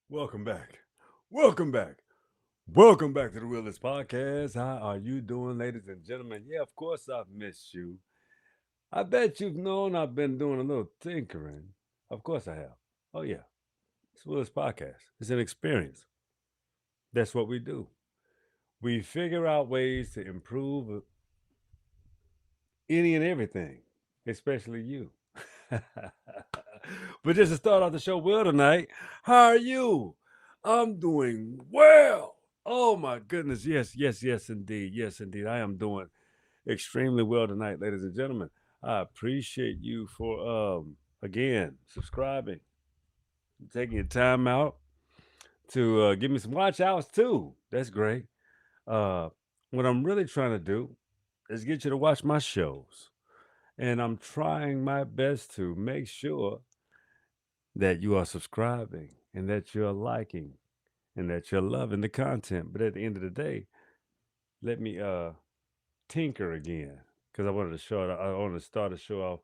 Welcome back. Welcome back. Welcome back to the Realist Podcast. How are you doing, ladies and gentlemen? Yeah, of course I've missed you. I bet you've known I've been doing a little tinkering. Of course I have. Oh, yeah. It's the Realist Podcast. It's an experience. That's what we do. We figure out ways to improve any and everything, especially you. But just to start off the show well tonight, how are you? I'm doing well. Oh my goodness. Yes, indeed. Yes, indeed. I am doing extremely well tonight, ladies and gentlemen. I appreciate you for again subscribing, taking your time out to give me some watch outs too. That's great. Uh what I'm really trying to do is get you to watch my shows. And I'm trying my best to make sure that you are subscribing and that you're liking and that you're loving the content. But at the end of the day, let me tinker again because I wanted to show it. I wanted to start the show off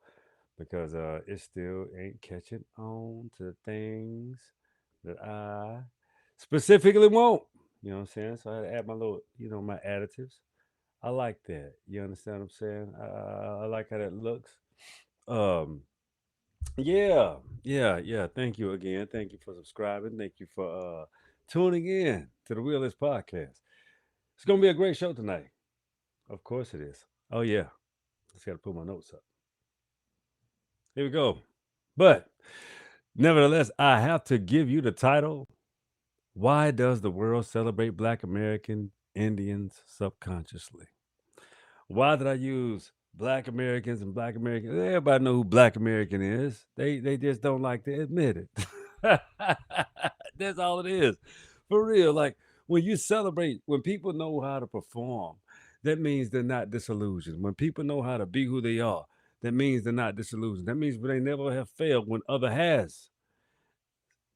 because it still ain't catching on to things that I specifically want. You know what I'm saying? So I had to add my little, my additives. I like that. You understand what I'm saying? I like how that looks. Um, yeah. Thank you again. Thank you for subscribing. Thank you for tuning in to the Realist Podcast. It's gonna be a great show tonight. Of course it is. Oh yeah. Just gotta put my notes up. Here we go. But nevertheless, I have to give you the title. Why does the world celebrate Black American Indians subconsciously? Why did I use Black Americans and Black Americans? Everybody know who Black American is. They just don't like to admit it. That's all it is. For real. Like when you celebrate, when people know how to perform, that means they're not disillusioned. When people know how to be who they are, that means they're not disillusioned. That means they never have failed when other has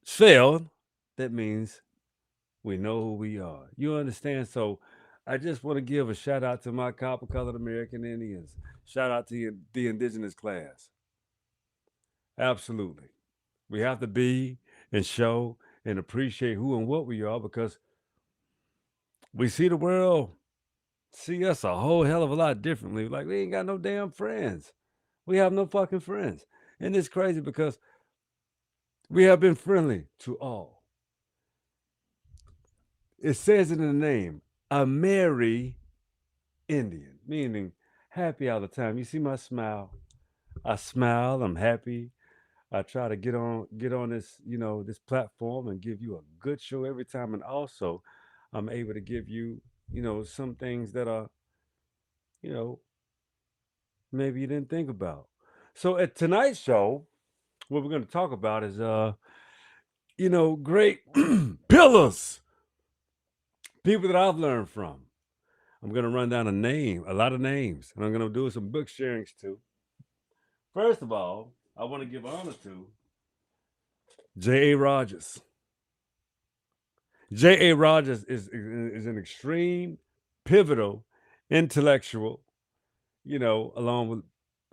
failed. That means we know who we are. You understand? So I just want to give a shout out to my copper colored American Indians. Shout out to the indigenous class. Absolutely. We have to be and show and appreciate who and what we are because we see the world, see us a whole hell of a lot differently. Like we ain't got no damn friends. We have no fucking friends. And it's crazy because we have been friendly to all. It says it in the name, a merry Indian, meaning happy all the time. You see my smile. I smile. I'm happy. I try to get on this, this platform and give you a good show every time. And also, I'm able to give you, some things that are, you know, maybe you didn't think about. So at tonight's show, what we're going to talk about is, great pillars, people that I've learned from. I'm going to run down a lot of names, and I'm going to do some book sharings too. First of all, I want to give honor to J.A. Rogers. J.A. Rogers is an extreme, pivotal, intellectual, along with,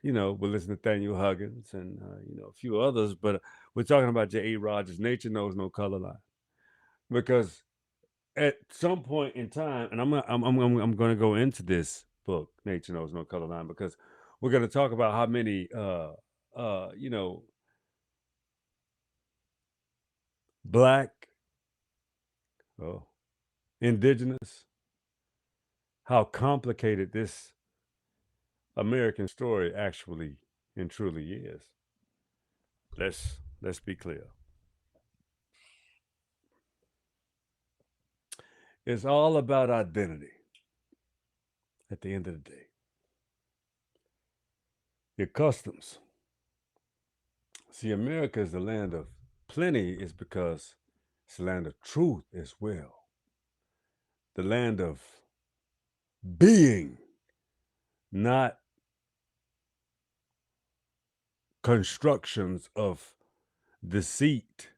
with listen to Nathaniel Huggins and, a few others. But we're talking about J.A. Rogers. Nature knows no color line. Because at some point in time, and I'm going to go into this book, Nature Knows No Color Line, because we're going to talk about how many, black, oh, indigenous, how complicated this American story actually and truly is. Let's be clear. It's all about identity at the end of the day. Your customs. See, America is the land of plenty is because it's the land of truth as well. The land of being, not constructions of deceit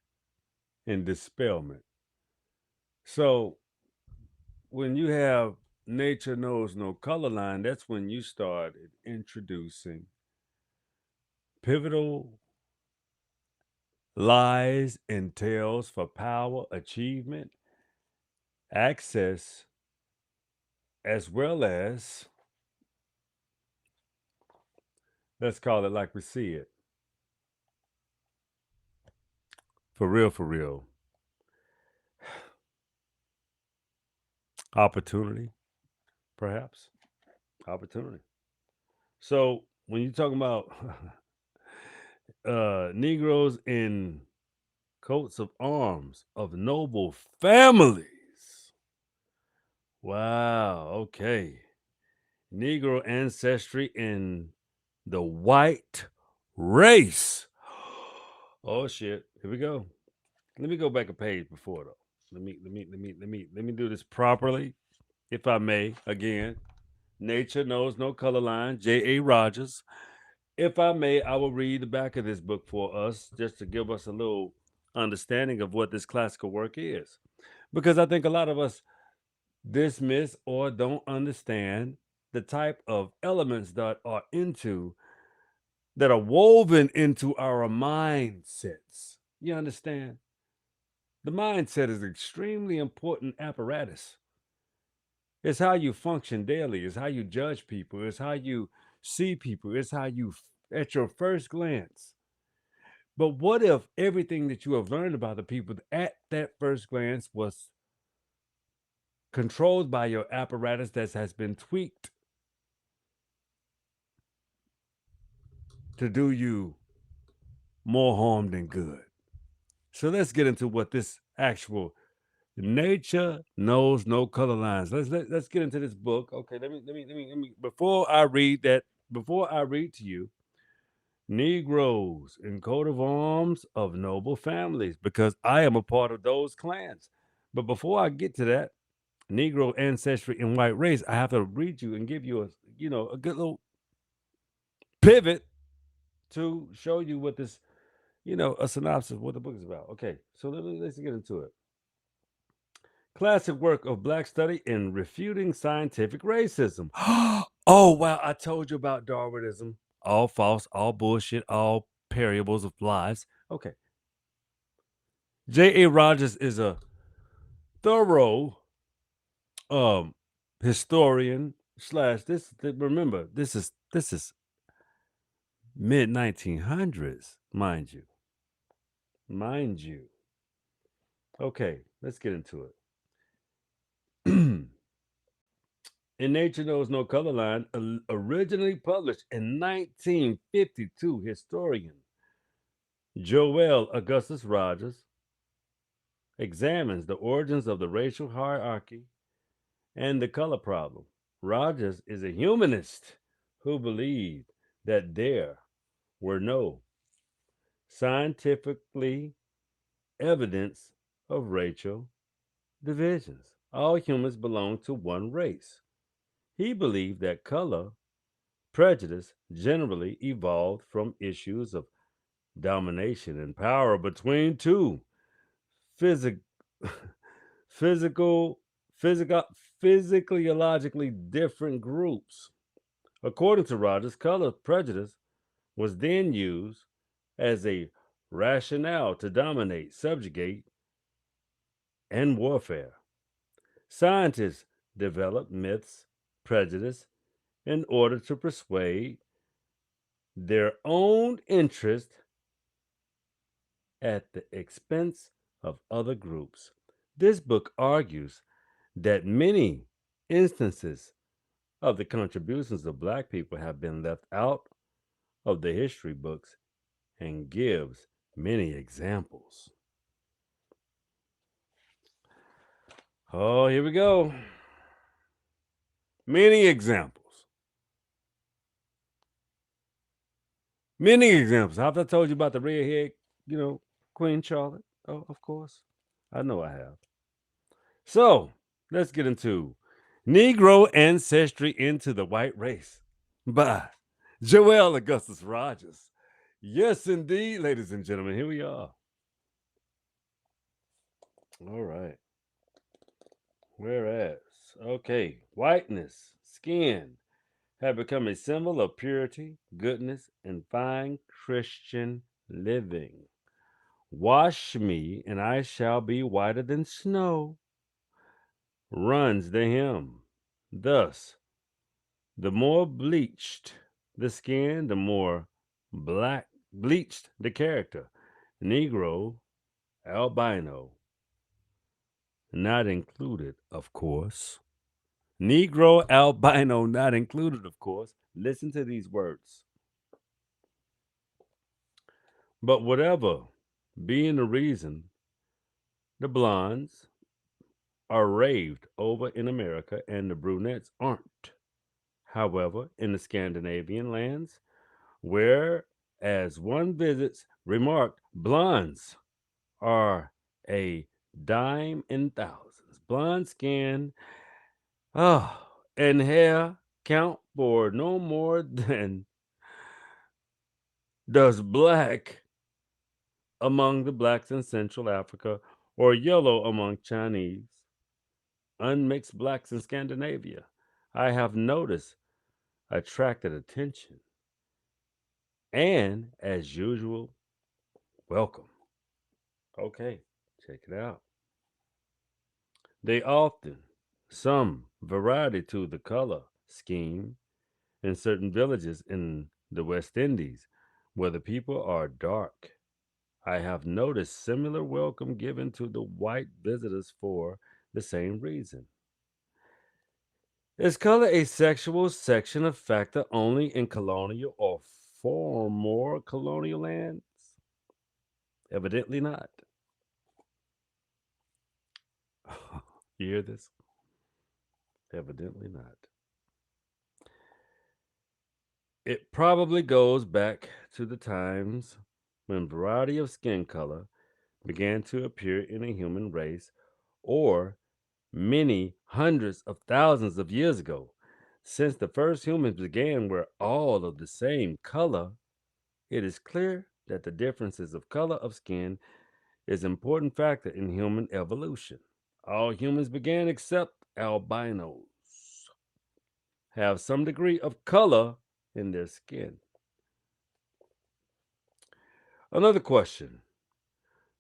and dispelment. So when you have nature knows no color line, that's when you started introducing pivotal lies entails for power, achievement, access, as well as, let's call it like we see it, for real, opportunity, perhaps, opportunity. So when you're talking about Negroes in coats of arms of noble families, wow, okay. Negro ancestry in the white race. Oh shit. Here we go. Let me go back a page before though. Let me do this properly, if I may. Again, Nature Knows No Color Line, J.A. Rogers. If I may, I will read the back of this book for us just to give us a little understanding of what this classical work is. Because I think a lot of us dismiss or don't understand the type of elements that are woven into our mindsets. You understand? The mindset is an extremely important apparatus. It's how you function daily, it's how you judge people, it's how you see people, it's how you at your first glance. But what if everything that you have learned about the people at that first glance was controlled by your apparatus that has been tweaked to do you more harm than good? So let's get into what this actual Nature Knows No Color Lines. Let's get into this book. Okay, let me before I read to you Negroes in coat of arms of noble families, because I am a part of those clans. But before I get to that, Negro ancestry and white race, I have to read you and give you a good little pivot to show you what this, a synopsis of what the book is about. Okay, so let's get into it. Classic work of Black study in refuting scientific racism. Oh, wow. I told you about Darwinism. All false, all bullshit, all parables of lies. Okay. J.A. Rogers is a thorough historian slash remember, this is mid 1900s, mind you. Mind you. Okay, let's get into it. In Nature Knows No Color Line, originally published in 1952, historian Joel Augustus Rogers examines the origins of the racial hierarchy and the color problem. Rogers is a humanist who believed that there were no scientifically evidence of racial divisions. All humans belong to one race. He believed that color prejudice generally evolved from issues of domination and power between two physic- physical, physical, physiologically different groups. According to Rogers, color prejudice was then used as a rationale to dominate, subjugate, and warfare. Scientists developed myths, prejudice, in order to persuade their own interest at the expense of other groups. This book argues that many instances of the contributions of Black people have been left out of the history books and gives many examples. Oh, here we go. Many examples. Many examples. Have I told you about the redhead, Queen Charlotte? Oh, of course. I know I have. So let's get into Negro Ancestry into the White Race by Joel Augustus Rogers. Yes, indeed, ladies and gentlemen, here we are. All right. Whereas, okay, whiteness, skin, have become a symbol of purity, goodness, and fine Christian living. Wash me, and I shall be whiter than snow, runs the hymn. Thus, the more bleached the skin, the more black bleached the character. Negro, albino, not included, of course. Negro, albino, not included, of course. Listen to these words. But whatever being the reason, the blondes are raved over in America and the brunettes aren't. However, in the Scandinavian lands, where, as one visits, remarked, blondes are a dime in thousands. Blonde skin, and hair count for no more than does black among the blacks in Central Africa or yellow among Chinese, unmixed blacks in Scandinavia. I have noticed attracted attention and, as usual, welcome. Okay, check it out. They often, some variety to the color scheme in certain villages in the West Indies where the people are dark. I have noticed similar welcome given to the white visitors for the same reason. Is color a sexual section of factor only in colonial or former colonial lands? Evidently not. You hear this? Evidently not. It probably goes back to the times when variety of skin color began to appear in a human race, or many hundreds of thousands of years ago. Since the first humans began were all of the same color, it is clear that the differences of color of skin is an important factor in human evolution. All humans began except albinos have some degree of color in their skin. Another question: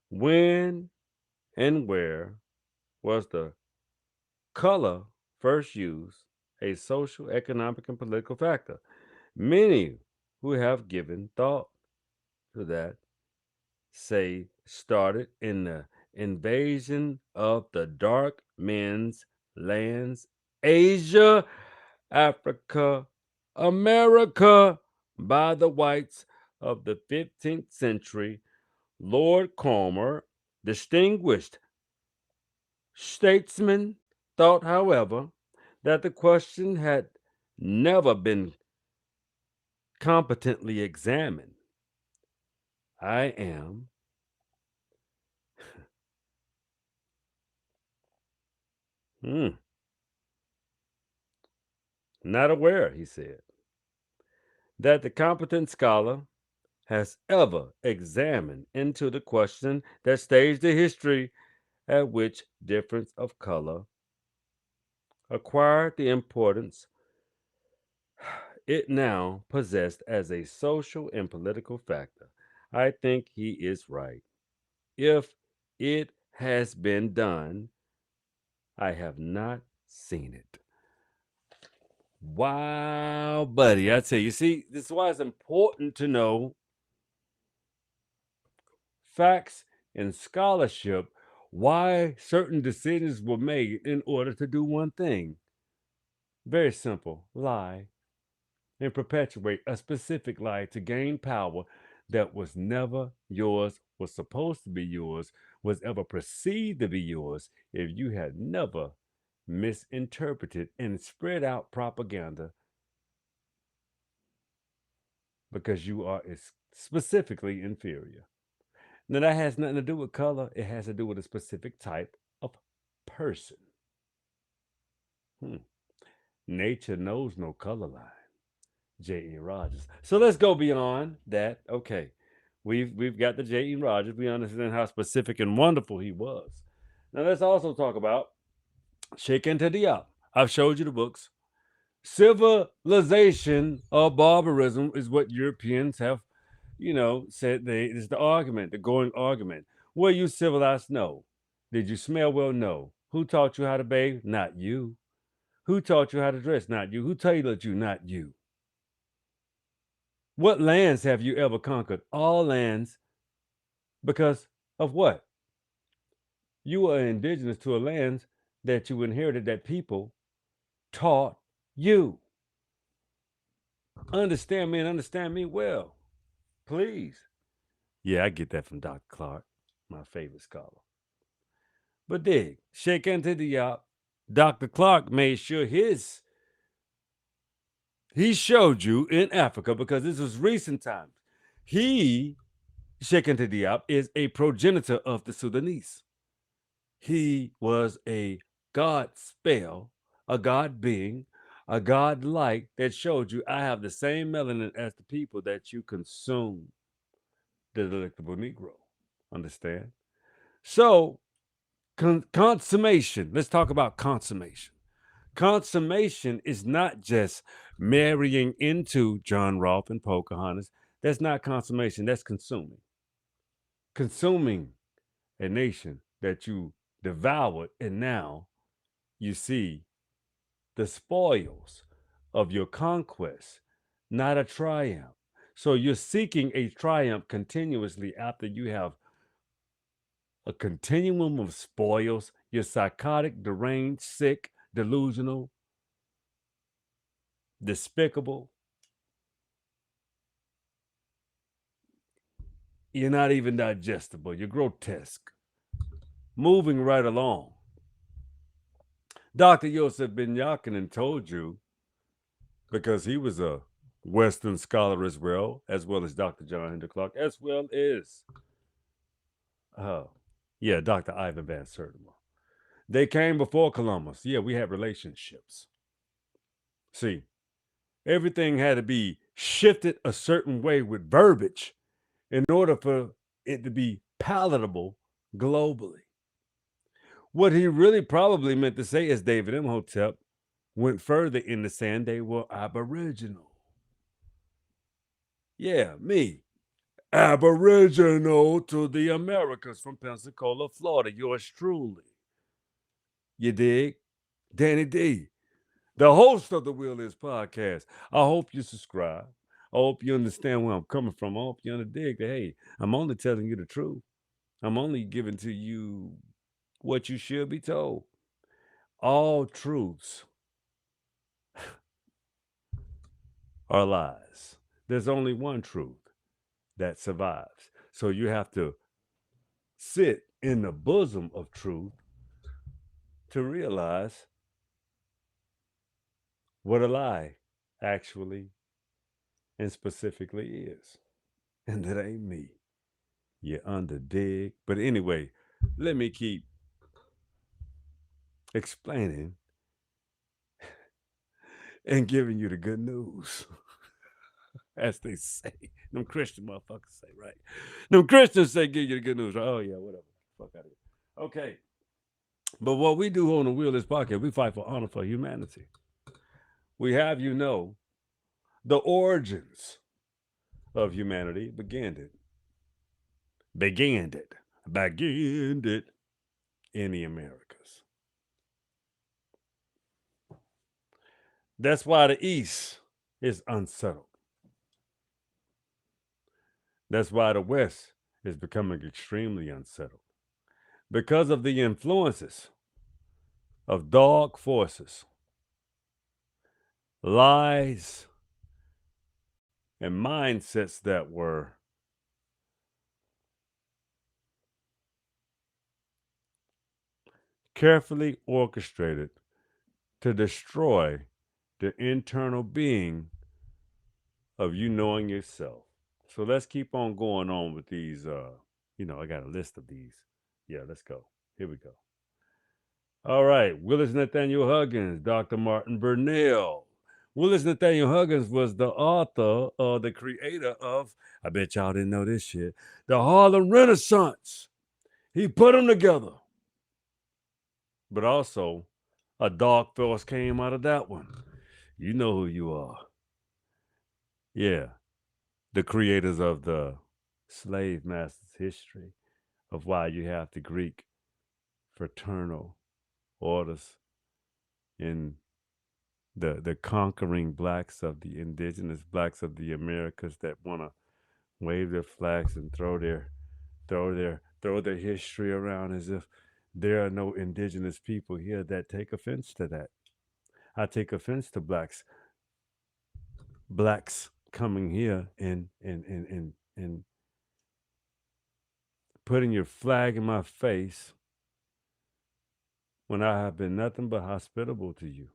when and where was the color first used a social, economic, and political factor? Many who have given thought to that say started in the invasion of the dark men's lands, Asia, Africa, America, by the whites of the 15th century. Lord Cromer, distinguished statesman, thought, however, that the question had never been competently examined. I am hmm, not aware, he said, that the competent scholar has ever examined into the question that staged the history at which difference of color acquired the importance it now possessed as a social and political factor. I think he is right. If it has been done, I have not seen it. Wow, buddy. I tell you, see, this is why it's important to know facts and scholarship, why certain decisions were made in order to do one thing. Very simple: lie and perpetuate a specific lie to gain power that was never yours, was supposed to be yours, was ever perceived to be yours if you had never misinterpreted and spread out propaganda because you are specifically inferior. Now, that has nothing to do with color, it has to do with a specific type of person. Hmm. Nature knows no color line. J.E. Rogers. So let's go beyond that. Okay. We've got the J.E. Rogers. We understand how specific and wonderful he was. Now let's also talk about Sheikh Anta Diop. I've showed you the books. Civilization of barbarism is what Europeans have said it's the argument, the going argument. Were you civilized? No. Did you smell well? No. Who taught you how to bathe? Not you. Who taught you how to dress? Not you. Who tailored you? Not you. What lands have you ever conquered? All lands because of what? You are indigenous to a land that you inherited that people taught you. Understand me and understand me well. Please. Yeah, I get that from Dr. Clark, my favorite scholar. But dig, shake into the yop. Dr. Clark made sure he showed you in Africa because this was recent times. He, Sheikh Anta Diop, is a progenitor of the Sudanese. He was a God spell, a God being, a God like that showed you I have the same melanin as the people that you consume, the delectable Negro. Understand? So, consummation. Let's talk about consummation. Consummation is not just marrying into John Rolfe and Pocahontas. That's not consummation. That's consuming. Consuming a nation that you devoured, and now you see the spoils of your conquest, not a triumph. So you're seeking a triumph continuously after you have a continuum of spoils. You're psychotic, deranged, sick, delusional, despicable. You're not even digestible. You're grotesque. Moving right along. Dr. Yosef Ben Yakinen told you, because he was a Western scholar as well as Dr. John Henry Clark, as well as, Dr. Ivan Van Sertima. They came before Columbus. Yeah, we had relationships. See, everything had to be shifted a certain way with verbiage in order for it to be palatable globally. What he really probably meant to say, as David Imhotep went further in the sand, they were aboriginal. Yeah, me. Aboriginal to the Americas from Pensacola, Florida. Yours truly. You dig? Danny D, the host of the Will Is podcast. I hope you subscribe. I hope you understand where I'm coming from. I hope you understand that, hey, I'm only telling you the truth. I'm only giving to you what you should be told. All truths are lies. There's only one truth that survives. So you have to sit in the bosom of truth to realize what a lie actually and specifically is. And that ain't me. You under dig. But anyway, let me keep explaining and giving you the good news. As they say. Them Christian motherfuckers say, right? Them Christians say give you the good news. Right? Oh yeah, whatever. Fuck out of here. Okay. But what we do on the Wheel Is Podcast, we fight for honor for humanity. We have you know the origins of humanity began it in the Americas. That's why the East is unsettled. That's why the West is becoming extremely unsettled. Because of the influences of dark forces, lies, and mindsets that were carefully orchestrated to destroy the internal being of you knowing yourself. So let's keep on going on with these. I got a list of these. Yeah, let's go. Here we go. All right. Willis Nathaniel Huggins, Dr. Martin Burnell. Willis Nathaniel Huggins was the author or the creator of, I bet y'all didn't know this shit, the Harlem Renaissance. He put them together. But also, a dark force came out of that one. You know who you are. Yeah. the creators of the slave master's history of why you have the Greek fraternal orders in the conquering blacks of the indigenous blacks of the Americas that want to wave their flags and throw their history around as if there are no indigenous people here that take offense to that. I take offense to blacks coming here and putting your flag in my face when I have been nothing but hospitable to you.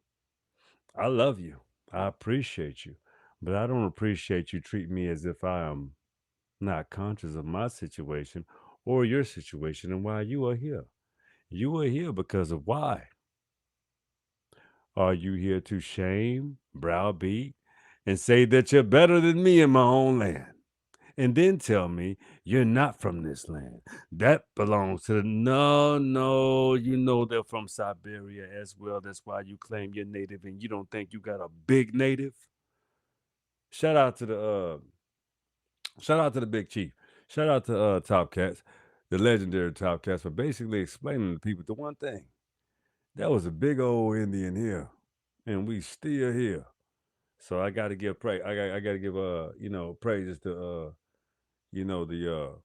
I love you. I appreciate you. But I don't appreciate you treating me as if I am not conscious of my situation or your situation and why you are here. You are here because of why. Are you here to shame, browbeat, and say that you're better than me in my own land? And then tell me you're not from this land. That belongs to the no, you know they're from Siberia as well. That's why you claim you're native and you don't think you got a big native. Shout out to the big chief. Shout out to Top Cats, the legendary Top Cats, for basically explaining to people the one thing. That was a big old Indian here, and we still here. So I got to give praise. I got to give praises to you know the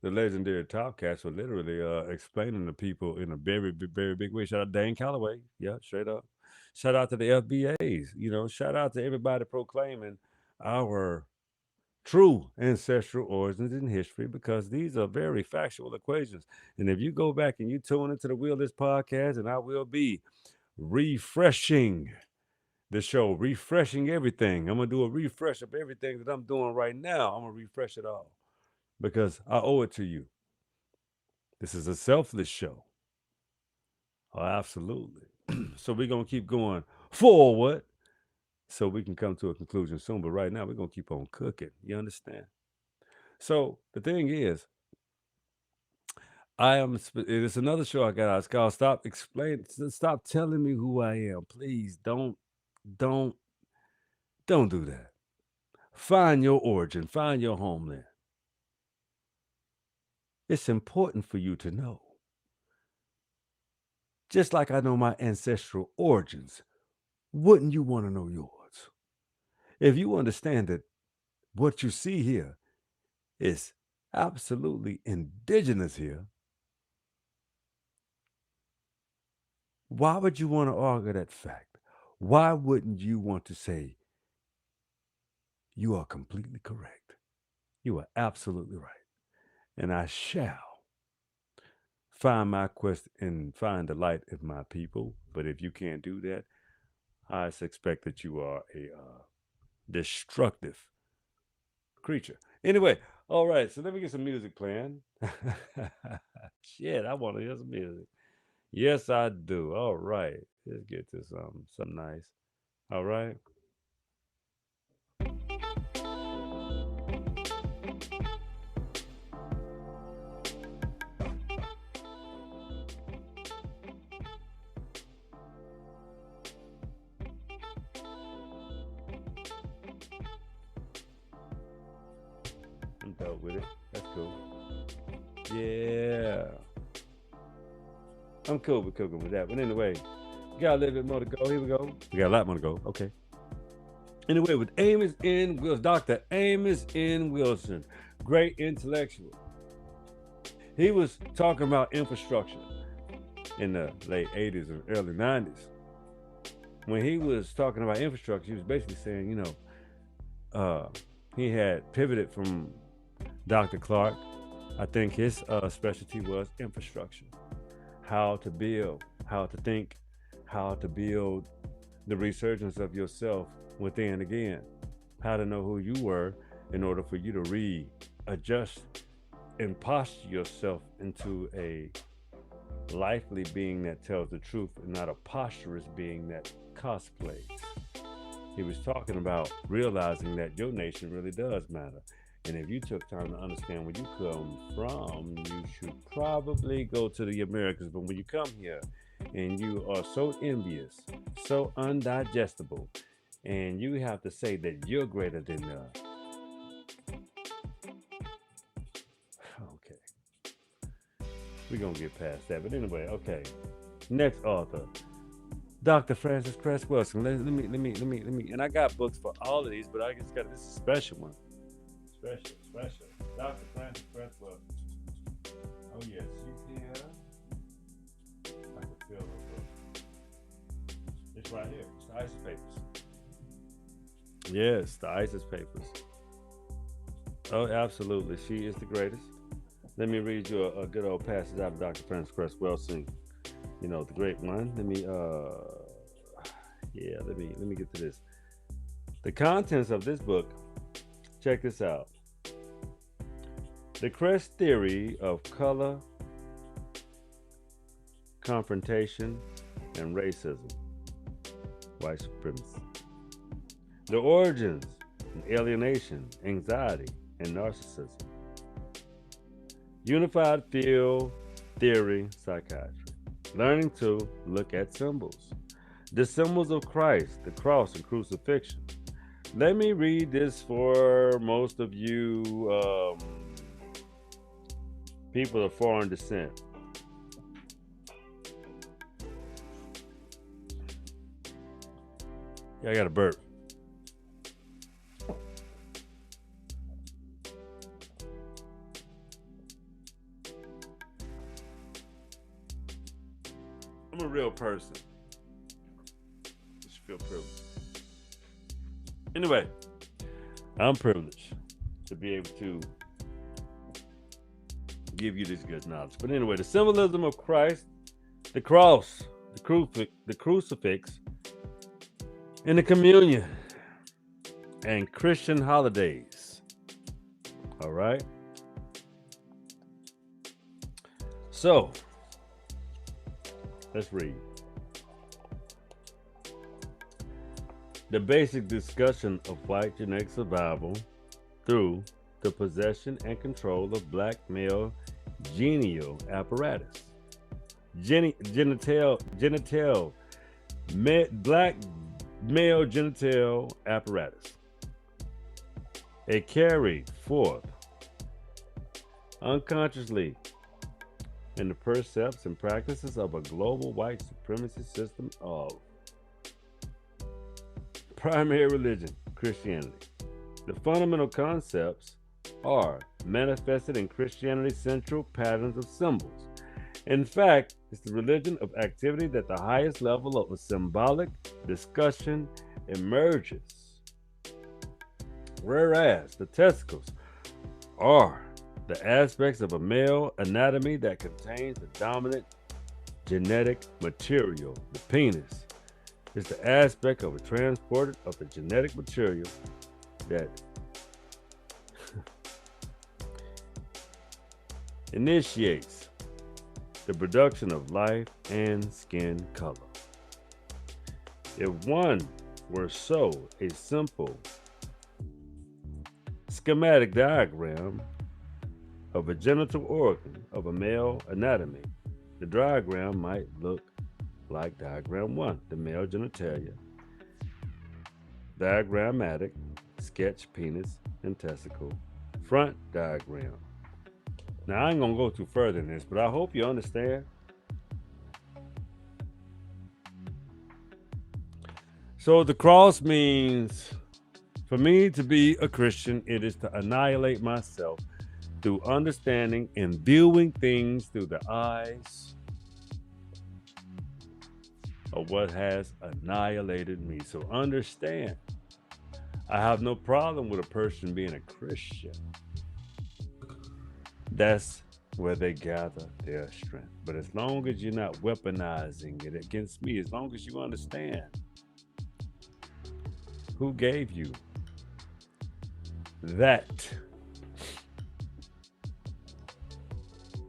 legendary Top Cats for literally explaining to people in a very big way. Shout out Dane Calloway, yeah, straight up. Shout out to the FBAs, shout out to everybody proclaiming our true ancestral origins in history because these are very factual equations. And if you go back and you tune into the Wheel of This podcast, and I will be refreshing the show, refreshing everything. I'm gonna do a refresh of everything that I'm doing right now. I'm gonna refresh it all because I owe it to you. This is a selfless show. Oh, absolutely. So we're gonna keep going forward so we can come to a conclusion soon. But right now we're gonna keep on cooking. You understand? So the thing is, it's another show I got. It's called Stop telling me who I am. Please don't don't do that. Find your origin, find your homeland. It's important for you to know. Just like I know my ancestral origins, wouldn't you want to know yours? If you understand that what you see here is absolutely indigenous here, why would you want to argue that fact? Why wouldn't you want to say, you are completely correct? You are absolutely right. And I shall find my quest and find the light of my people. But if you can't do that, I suspect that you are a destructive creature. Anyway, all right, so let me get some music playing. Shit, I want to hear some music. Yes, I do. All right, let's get to something nice. All right. I'm dope with it. That's cool. Yeah. I'm cool with cooking with that. But anyway, we got a little bit more to go. Here we go. We got a lot more to go. Okay. Anyway, with Amos N. Wilson, Dr. Amos N. Wilson, great intellectual. He was talking about infrastructure in the late 80s and early 90s. When he was talking about infrastructure, he was basically saying, he had pivoted from Dr. Clark. I think his specialty was infrastructure. How to build, how to think, how to build the resurgence of yourself within again. How to know who you were in order for you to readjust and posture yourself into a lively being that tells the truth and not a posturous being that cosplays. He was talking about realizing that your nation really does matter. And if you took time to understand where you come from, you should probably go to the Americas. But when you come here and you are so envious, so undigestible, and you have to say that you're greater than okay, we're gonna get past that. But anyway, okay. Next author, Dr. Francis Cress Wilson. Let me. And I got books for all of these, but I just got this is a special one. Special. Dr. Francis Cress Wilson. Oh yes, she's here. I can feel her book. It's right here. It's the ISIS papers. Yes, the ISIS papers. Oh, absolutely. She is the greatest. Let me read you a good old passage out of Dr. Francis Cress Wilson. You know, the great one. Let me get to this. The contents of this book, check this out. The Cress theory of color, confrontation, and racism, white supremacy. The origins and alienation, anxiety, and narcissism. Unified field theory psychiatry. Learning to look at symbols. The symbols of Christ, the cross, and crucifixion. Let me read this for most of you people of foreign descent. Yeah, I got a burp. I'm a real person. You should feel privileged. Anyway, I'm privileged to be able to give you this good knowledge. But anyway, the symbolism of Christ, the cross, the crucifix, and the communion, and Christian holidays. All right. So, let's read. The basic discussion of white genetic survival through the possession and control of black male genital apparatus. Black male genital apparatus. It carried forth unconsciously in the precepts and practices of a global white supremacy system of primary religion, Christianity. The fundamental concepts are manifested in Christianity's central patterns of symbols. In fact, it's the religion of activity that the highest level of a symbolic discussion emerges. Whereas the testicles are the aspects of a male anatomy that contains the dominant genetic material. The penis is the aspect of a transporter of the genetic material that initiates the production of life and skin color. If one were so a simple schematic diagram of a genital organ of a male anatomy, the diagram might look like diagram 1, the male genitalia, diagrammatic, sketch penis and testicle, front diagram. Now, I ain't gonna go too further in this, but I hope you understand. So the cross means, for me to be a Christian, it is to annihilate myself through understanding and viewing things through the eyes of what has annihilated me. So understand, I have no problem with a person being a Christian. That's where they gather their strength. But as long as you're not weaponizing it against me, as long as you understand who gave you that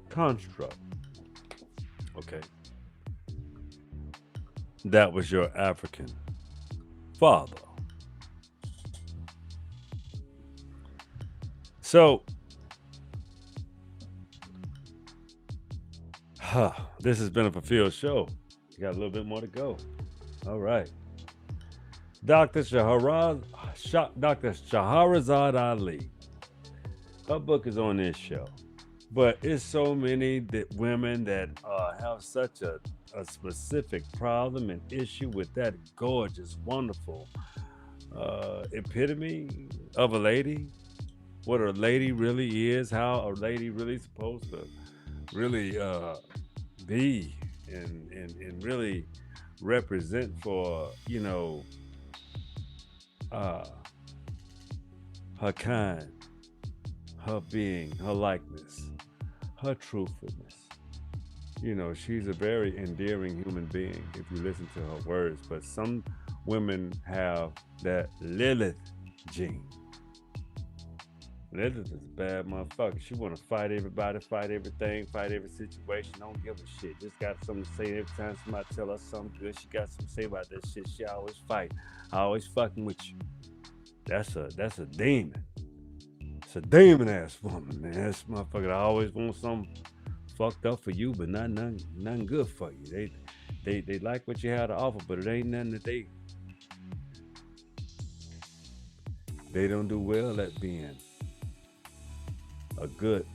construct, okay, that was your African father. So, this has been a fulfilled show. We got a little bit more to go. All right. Dr. Shahrazad Ali. Her book is on this show. But it's so many that women that have such a specific problem and issue with that gorgeous, wonderful epitome of a lady, what a lady really is, how a lady really supposed to really be and really represent for, uh, her kind, her being, her likeness, her truthfulness. She's a very endearing human being if you listen to her words, but some women have that Lilith gene. Lilith is a bad motherfucker. She want to fight everybody, fight everything, fight every situation. Don't give a shit. Just got something to say every time somebody tell her something good. She got something to say about that shit. She always fight. Always fucking with you. That's a demon. It's a demon ass woman, man. This motherfucker always wants something fucked up for you, but nothing good for you. They like what you have to offer, but it ain't nothing that they don't do well at being a good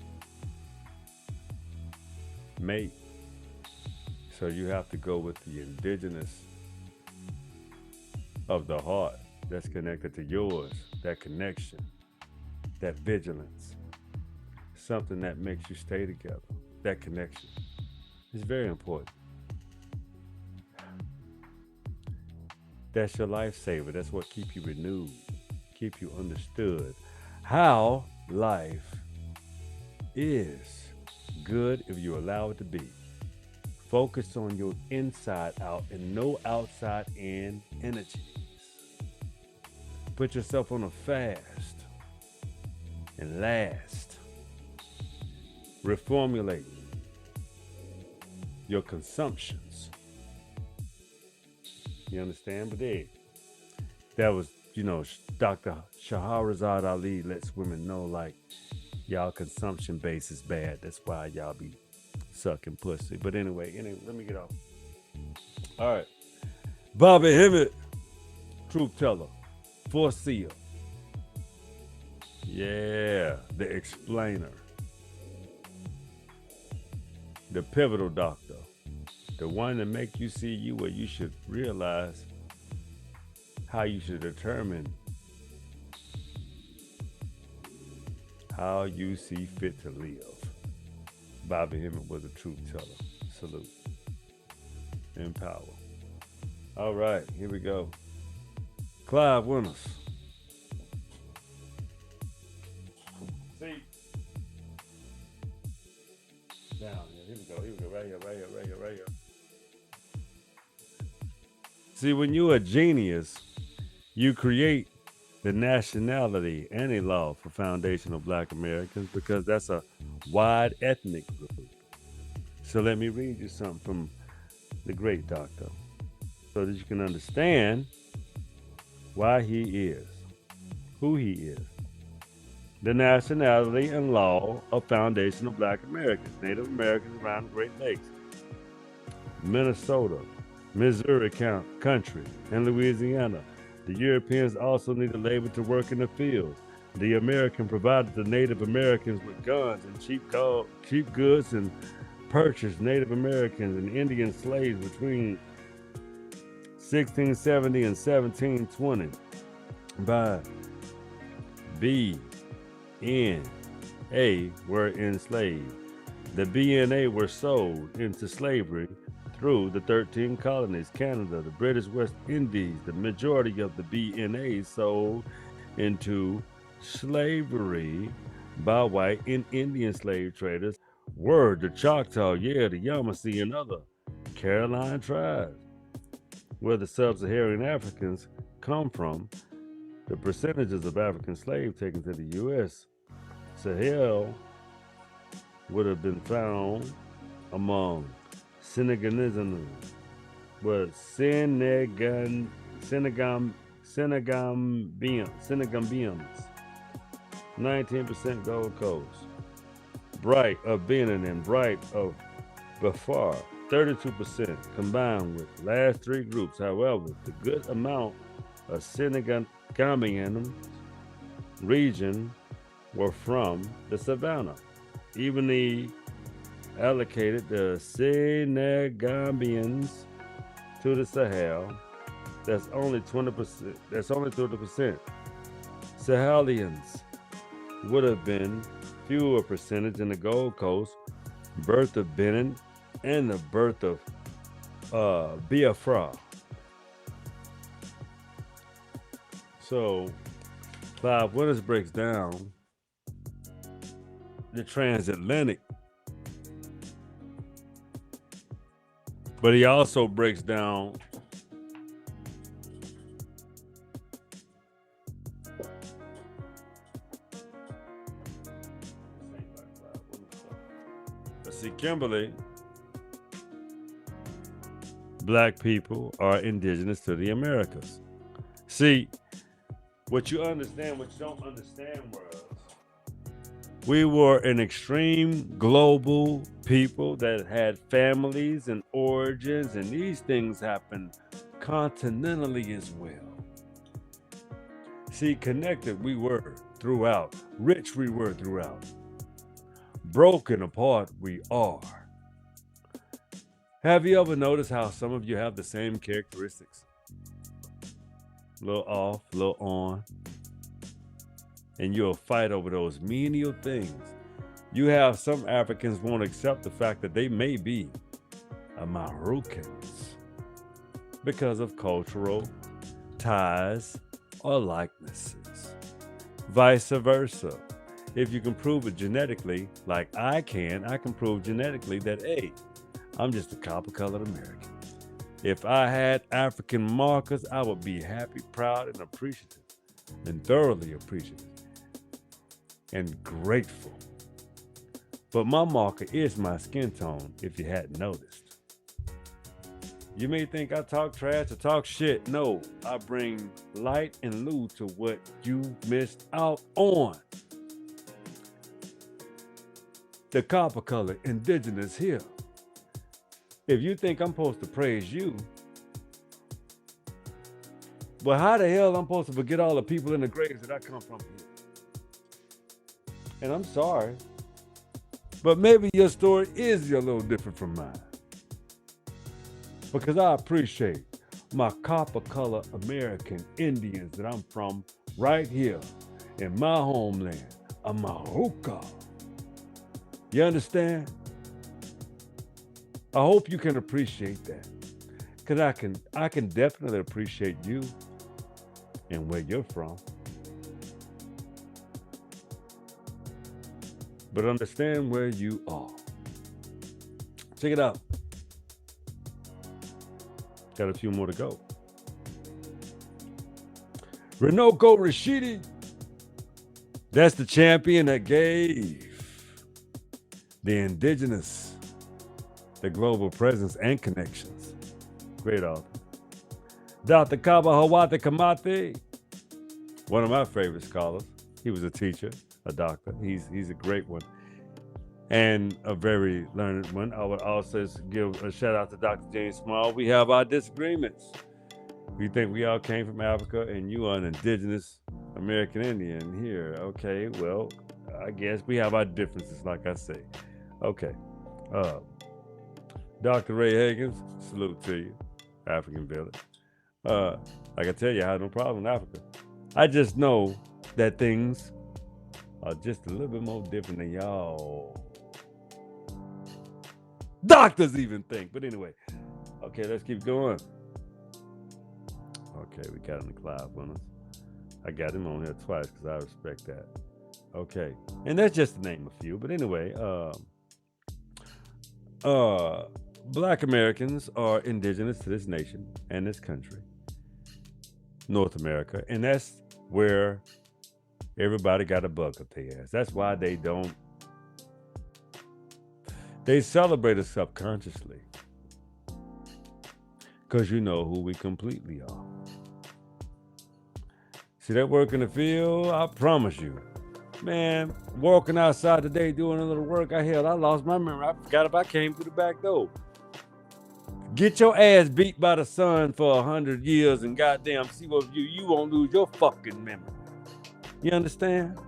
mate. So you have to go with the indigenous of the heart that's connected to yours, that connection, that vigilance, something that makes you stay together. That connection is very important. That's your lifesaver. That's what keeps you renewed, keep you understood how life is good if you allow it to be. Focus on your inside out and no outside in energies. Put yourself on a fast and last. Reformulate your consumptions. You understand? But that was, Dr. Shahrazad Ali lets women know, like, y'all consumption base is bad. That's why y'all be sucking pussy. But anyway, let me get off. All right. Bobby Hemmett, truth teller, foreseer. Yeah, the explainer. The pivotal doctor. The one that make you see you where you should realize how you should determine how you see fit to live. Bobby Hemmett was a truth teller. Salute. And power. All right, here we go. Clive Winners. See? Down here. Here we go. Right here. See, when you're a genius, you create the nationality and a law for foundational Black Americans because that's a wide ethnic group. So let me read you something from the great doctor so that you can understand why he is, who he is. The nationality and law of foundational Black Americans, Native Americans around the Great Lakes, Minnesota, Missouri country, and Louisiana. The Europeans also needed labor to work in the fields. The American provided the Native Americans with guns and cheap goods and purchased Native Americans and Indian slaves between 1670 and 1720 by B.N.A. were enslaved. The B.N.A. were sold into slavery through the 13 colonies, Canada, the British West Indies. The majority of the B.N.A. sold into slavery by white and Indian slave traders were the Choctaw, the Yamasee, and other Caroline tribes. Where the sub-Saharan Africans come from, the percentages of African slaves taken to the U.S. Sahel would have been found among Senegambians, 19% Gold Coast, Bright of Benin and Bright of Bafar, 32% combined with last three groups. However, the good amount a Senegambia region were from the savannah. Even he allocated the Senegambians to the Sahel. That's only 20%. That's only 30%. Sahelians would have been fewer percentage in the Gold Coast, birth of Benin, and the birth of Biafra. So Clive Winters breaks down the transatlantic, but he also breaks down Kimberly, black people are indigenous to the Americas. See, what you understand, what you don't understand was we were an extreme global people that had families and origins, and these things happen continentally as well. See, connected we were throughout, rich we were throughout. Broken apart we are. Have you ever noticed how some of you have the same characteristics? A little off, a little on. And you'll fight over those menial things. You have some Africans won't accept the fact that they may be Americans because of cultural ties or likenesses. Vice versa. If you can prove it genetically, like I can prove genetically that, hey, I'm just a copper-colored American. If I had African markers, I would be happy, proud, and appreciative, and thoroughly appreciative, and grateful. But my marker is my skin tone, if you hadn't noticed. You may think I talk trash or talk shit. No, I bring light and lue to what you missed out on. The copper color indigenous here. If you think I'm supposed to praise you, well, how the hell I'm supposed to forget all the people in the graves that I come from here? And I'm sorry, but maybe your story is a little different from mine. Because I appreciate my copper color American Indians that I'm from right here in my homeland, America. You understand? I hope you can appreciate that. Because I can definitely appreciate you and where you're from. But understand where you are. Check it out. Got a few more to go. Runoko Rashidi. That's the champion that gave the indigenous the global presence and connections. Great author. Dr. Kaba Hawate Kamate, one of my favorite scholars. He was a teacher, a doctor. He's a great one and a very learned one. I would also give a shout out to Dr. James Small. We have our disagreements. We think we all came from Africa and you are an indigenous American Indian here. Okay, well, I guess we have our differences, like I say. Okay. Dr. Ray Higgins, salute to you, African Village. Like I tell you, I have no problem in Africa. I just know that things are just a little bit more different than y'all doctors even think. But anyway, okay, let's keep going. Okay, we got him to Clive Winters. I got him on here twice because I respect that. Okay, and that's just to name a few. But anyway, Black Americans are indigenous to this nation and this country, North America, and that's where everybody got a bug up their ass. That's why they celebrate us subconsciously, because you know who we completely are. See that work in the field? I promise you, man, walking outside today doing a little work, I lost my memory. I forgot if I came through the back door. Get your ass beat by the sun for 100 years and goddamn see what you won't lose your fucking memory. You understand?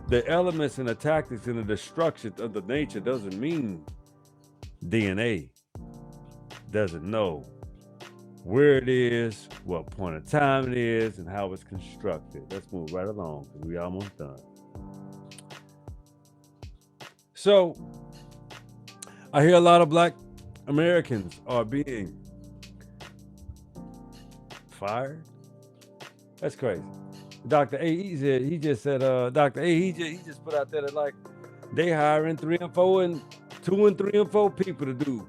The elements and the tactics and the destruction of the nature doesn't mean DNA doesn't know where it is, what point of time it is, and how it's constructed. Let's move right along because we almost done. So, I hear a lot of Black Americans are being fired. That's crazy. Dr. A, he just said, Dr. A, he just put out there that like they hiring 2 and 3 and 4 people to do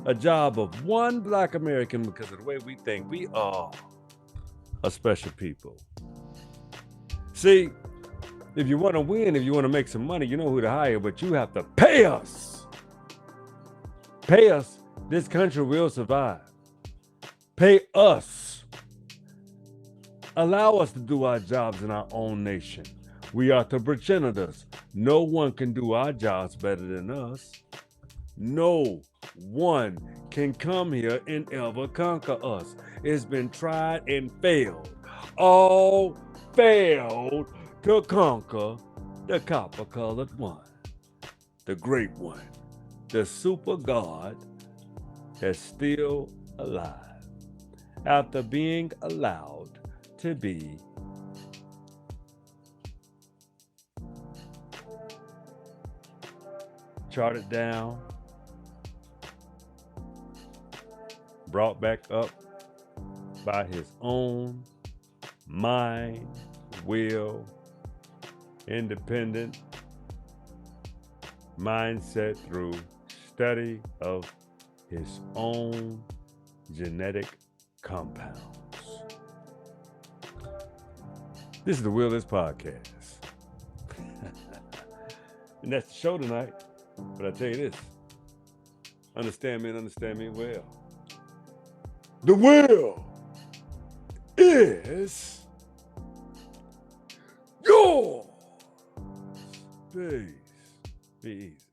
a job of one Black American because of the way we think. We are a special people. See, if you want to win, if you want to make some money, you know who to hire, but you have to pay us. Pay us. This country will survive. Pay us. Allow us to do our jobs in our own nation. We are the progenitors. No one can do our jobs better than us. No one can come here and ever conquer us. It's been tried and failed. All failed to conquer the copper-colored one, the great one, the super god that's still alive after being allowed to be charted down, brought back up by his own mind, will, independent mindset through study of his own genetic compounds. This is the Willis Podcast. And that's the show tonight. But I tell you this, understand me and understand me well. The will is yours. Peace. Be easy.